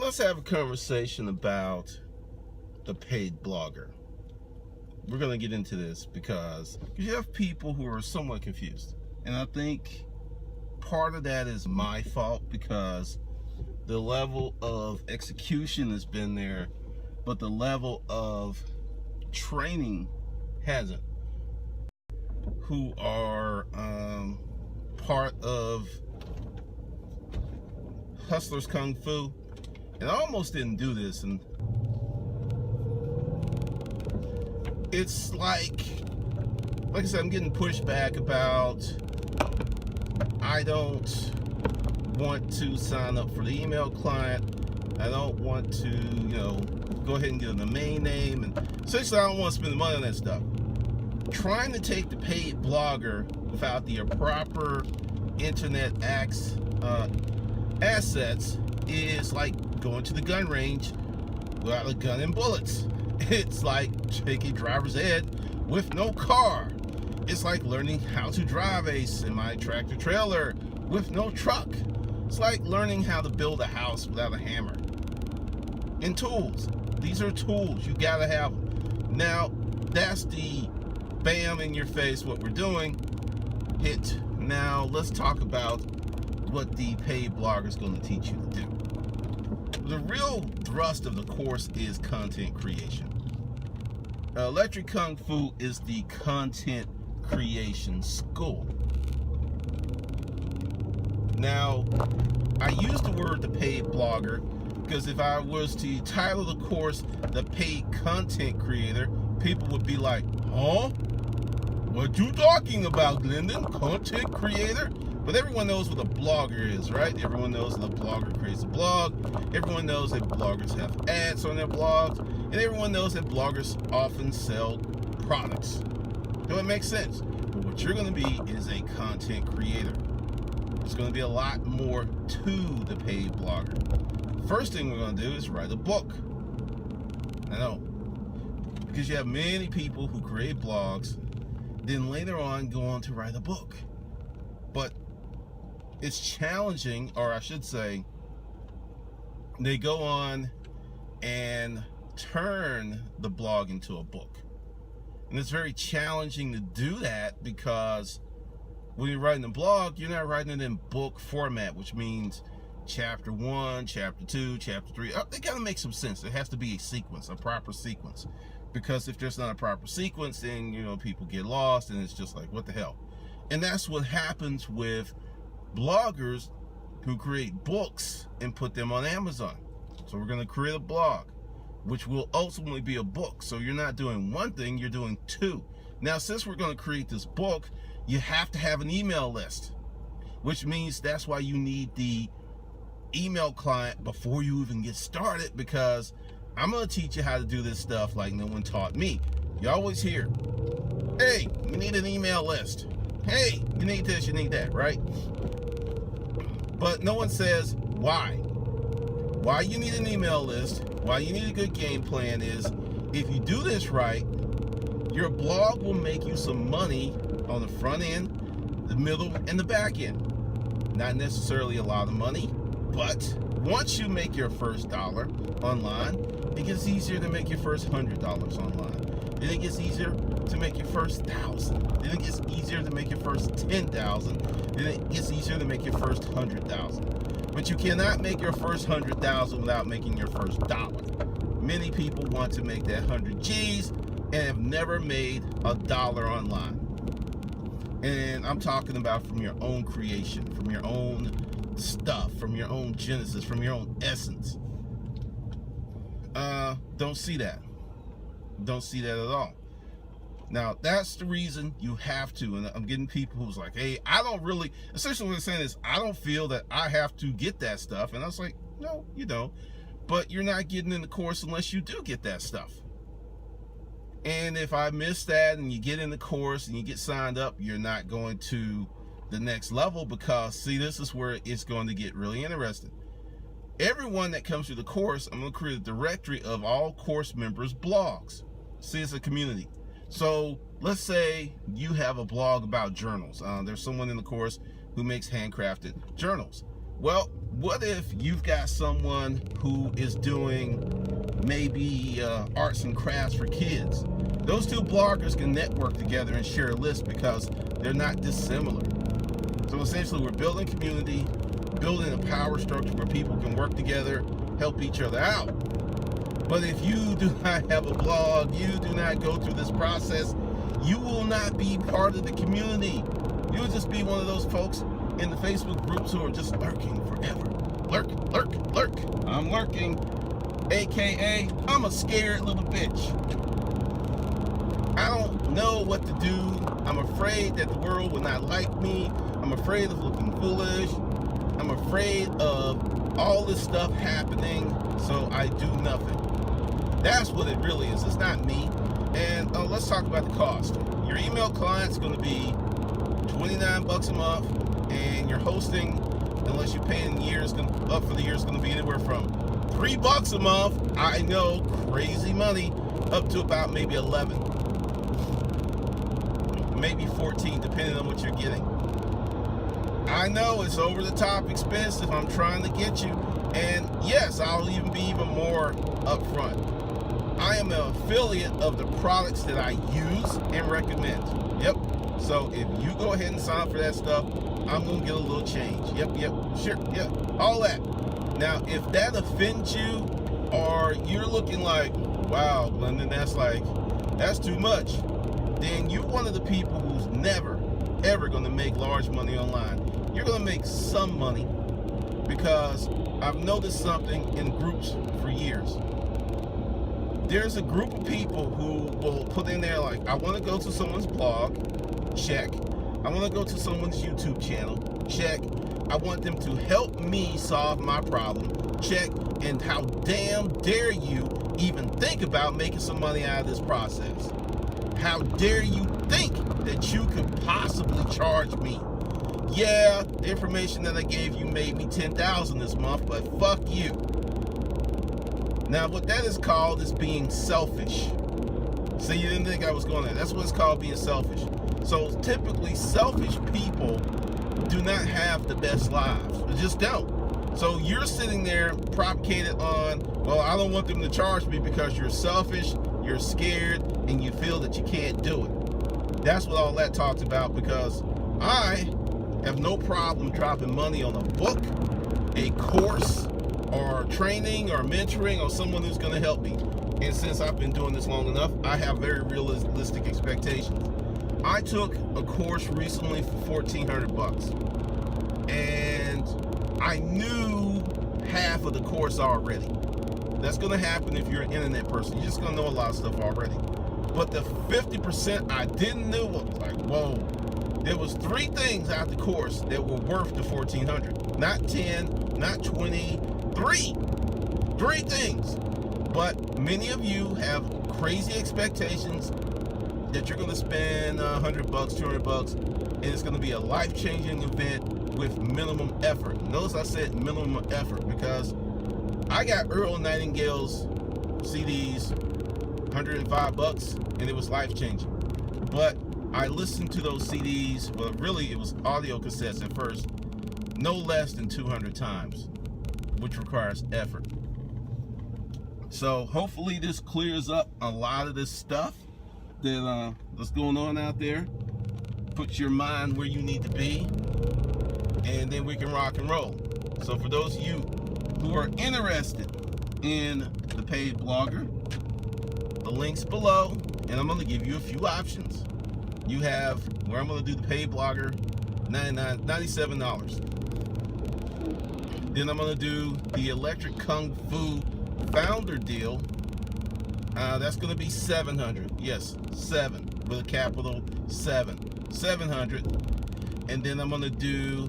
let's have a conversation about the paid blogger. We're going to get into this because you have people who are somewhat confused. And I think part of that is my fault because the level of execution has been there, but the level of training hasn't. Who are part of Hustlers Kung Fu. And I almost didn't do this, and it's like I said, I'm getting pushback about I don't want to sign up for the email client. I don't want to, go ahead and get a domain name, and essentially I don't want to spend the money on that stuff. Trying to take the paid blogger without the proper internet assets is like going to the gun range without a gun and bullets. It's like taking driver's ed with no car. It's like learning how to drive a semi-tractor trailer with no truck. It's like learning how to build a house without a hammer. And tools. These are tools. You gotta have them. Now, that's the bam in your face what we're doing. Hit. Now, let's talk about what the paid blogger is going to teach you to do. The real thrust of the course is content creation. Electric Kung Fu is the content creation school. Now, I use the word the paid blogger because if I was to title the course the paid content creator, people would be like, huh? What you talking about, Glendon? Content creator? But everyone knows what a blogger is, right? Everyone knows that a blogger creates a blog. Everyone knows that bloggers have ads on their blogs. And everyone knows that bloggers often sell products. So it makes sense. But what you're going to be is a content creator. There's going to be a lot more to the paid blogger. First thing we're going to do is write a book. I know. Because you have many people who create blogs, then later on go on to write a book. But it's challenging, or I should say, they go on and turn the blog into a book. And it's very challenging to do that because when you're writing a blog, you're not writing it in book format, which means chapter 1, chapter 2, chapter 3. They gotta make some sense. There has to be a sequence, a proper sequence. Because if there's not a proper sequence, then, people get lost and it's just like, what the hell? And that's what happens with bloggers who create books and put them on Amazon. So we're going to create a blog, which will ultimately be a book. So you're not doing one thing, you're doing two. Now, since we're going to create this book, you have to have an email list, which means that's why you need the email client before you even get started, because I'm going to teach you how to do this stuff like no one taught me. You always hear, hey, you need an email list. Hey, you need this, you need that, right? But no one says why. Why you need an email list, why you need a good game plan is, if you do this right, your blog will make you some money on the front end, the middle, and the back end. Not necessarily a lot of money, but once you make your first dollar online, it gets easier to make your first $100 online. Then it gets easier to make your first 1,000. Then it gets easier to make your first 10,000. Then it gets easier to make your first 100,000. But you cannot make your first 100,000 without making your first dollar. Many people want to make that 100 G's and have never made a dollar online. And I'm talking about from your own creation, from your own stuff, from your own genesis, from your own essence. Don't see that. Don't see that at all. Now, that's the reason you have to, and I'm getting people who's like, hey, I don't really, essentially what they're saying is, I don't feel that I have to get that stuff. And I was like, no, you don't. But you're not getting in the course unless you do get that stuff. And if I miss that and you get in the course and you get signed up, you're not going to the next level because, see, this is where it's going to get really interesting. Everyone that comes through the course, I'm going to create a directory of all course members' blogs. See, it's a community. So let's say you have a blog about journals. There's someone in the course who makes handcrafted journals. Well, what if you've got someone who is doing maybe arts and crafts for kids? Those two bloggers can network together and share a list because they're not dissimilar. So essentially, we're building community, building a power structure where people can work together, help each other out. But if you do not have a blog, you do not go through this process, you will not be part of the community. You'll just be one of those folks in the Facebook groups who are just lurking forever. Lurk, lurk, lurk. I'm lurking, AKA, I'm a scared little bitch. I don't know what to do. I'm afraid that the world will not like me. I'm afraid of looking foolish. I'm afraid of all this stuff happening, so I do nothing. That's what it really is. It's not me. And let's talk about the cost. Your email client's going to be $29 a month, and your hosting, unless you pay in years, up for the year, is going to be anywhere from $3 a month. I know, crazy money, up to about maybe 11, maybe 14, depending on what you're getting. I know it's over the top expensive. I'm trying to get you, and yes, I'll even be even more upfront. I am an affiliate of the products that I use and recommend. Yep. So if you go ahead and sign up for that stuff, I'm going to get a little change. Yep, sure, yep, all that. Now, if that offends you, or you're looking like, wow, Glendon, that's too much, then you're one of the people who's never, ever going to make large money online. You're going to make some money, because I've noticed something in groups for years. There's a group of people who will put in there like, I want to go to someone's blog, check. I want to go to someone's YouTube channel, check. I want them to help me solve my problem, check. And how damn dare you even think about making some money out of this process? How dare you think that you could possibly charge me? Yeah, the information that I gave you made me $10,000 this month, but fuck you. Now, what that is called is being selfish. See, you didn't think I was going there. That's what it's called, being selfish. So typically, selfish people do not have the best lives. They just don't. So you're sitting there propagated on, well, I don't want them to charge me because you're selfish, you're scared, and you feel that you can't do it. That's what all that talks about, because I have no problem dropping money on a book, a course, or training or mentoring, or someone who's going to help me. And since I've been doing this long enough, I have very realistic expectations. I took a course recently for $1,400, and I knew half of the course already. That's going to happen if you're an internet person. You're just going to know a lot of stuff already. But the 50% I didn't know was like, whoa. There was 3 things out the course that were worth the $1,400. Not 10, not 20, 3 things. But many of you have crazy expectations that you're going to spend $100, $200, and it's going to be a life-changing event with minimum effort. Notice I said minimum effort, because I got Earl Nightingale's CDs, $105, and it was life-changing. But I listened to those CDs, well, really it was audio cassettes at first, no less than 200 times, which requires effort. So hopefully this clears up a lot of this stuff that's going on out there. Put your mind where you need to be, and then we can rock and roll. So for those of you who are interested in the paid blogger, the link's below, and I'm going to give you a few options. You have where I'm going to do the paid blogger, $97. Then I'm going to do the Electric Kung Fu founder deal. That's going to be $700. Yes, 7 with a capital 7. $700. And then I'm going to do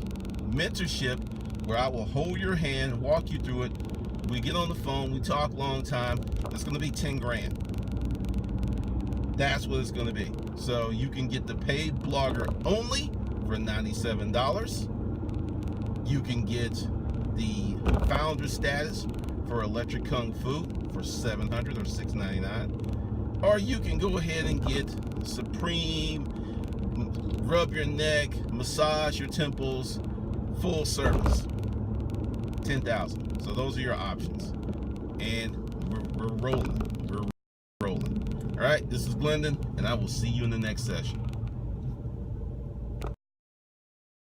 mentorship, where I will hold your hand, walk you through it. We get on the phone, we talk long time. It's going to be 10 grand. That's what it's going to be. So you can get the paid blogger only for $97. You can get the founder status for Electric Kung Fu for $700 or $699. Or you can go ahead and get Supreme, rub your neck, massage your temples, full service. 10,000. So those are your options. And we're rolling. We're rolling. All right, this is Glendon, and I will see you in the next session.